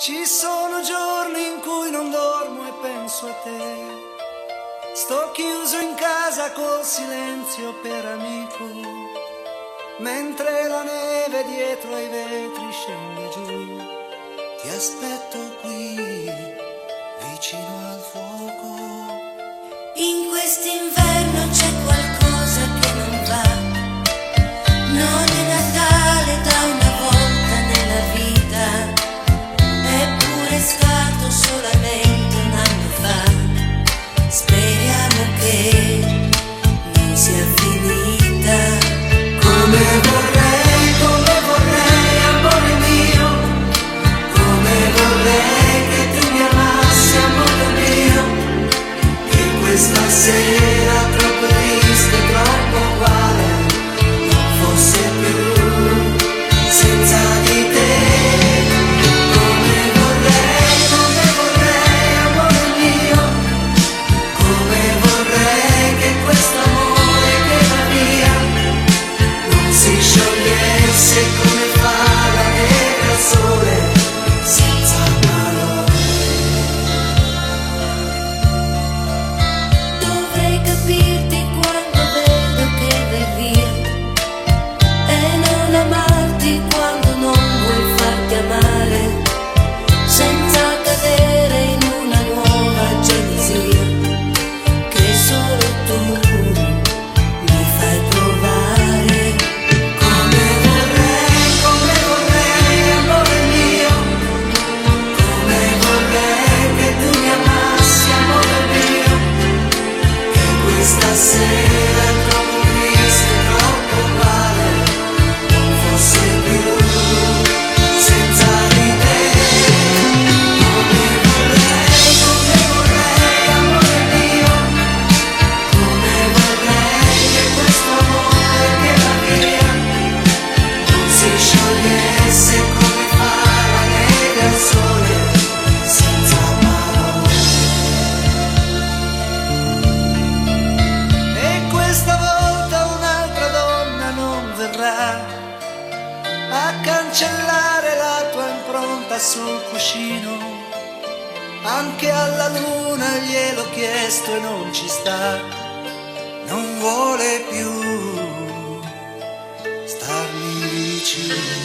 Ci sono giorni in cui non dormo e penso a te. Sto chiuso in casa col silenzio per amico, mentre la neve dietro ai vetri scende giù. Ti aspetto qui, vicino al fuoco. In quest'inverno c'è qualcosa che non va. Non è Natale da una volta nella vita, eppure è stato solamente un anno fa. Speriamo che non sia finita. Come vorrei, amore mio, come vorrei che tu mi amassi, amore mio, che questa sera troppo triste, troppo uguale, non fosse più senza di te. Come vorrei, amore mio, come vorrei che questo amore che va via non si sciogliesse come fa la neve al sole, senza parole. Dovrei capirti quando vedo che vai via e non amarti quando non vuoi farti amare, senza cadere in una nuova gelosia che solo tu mi fai provare. Come vorrei, amore mio, come vorrei che tu mi amassi, amore mio, che questa sera troppo triste, troppo uguale, non fosse più senza di te. Come vorrei, amore mio, come vorrei che questo amore che va via non si sciogliesse come fa la neve al sole, senza parole. E questa volta un'altra donna non verrà a cancellare la tua impronta sul cuscino. Anche alla luna gliel'ho chiesto e non ci sta, non vuole più starmi vicino.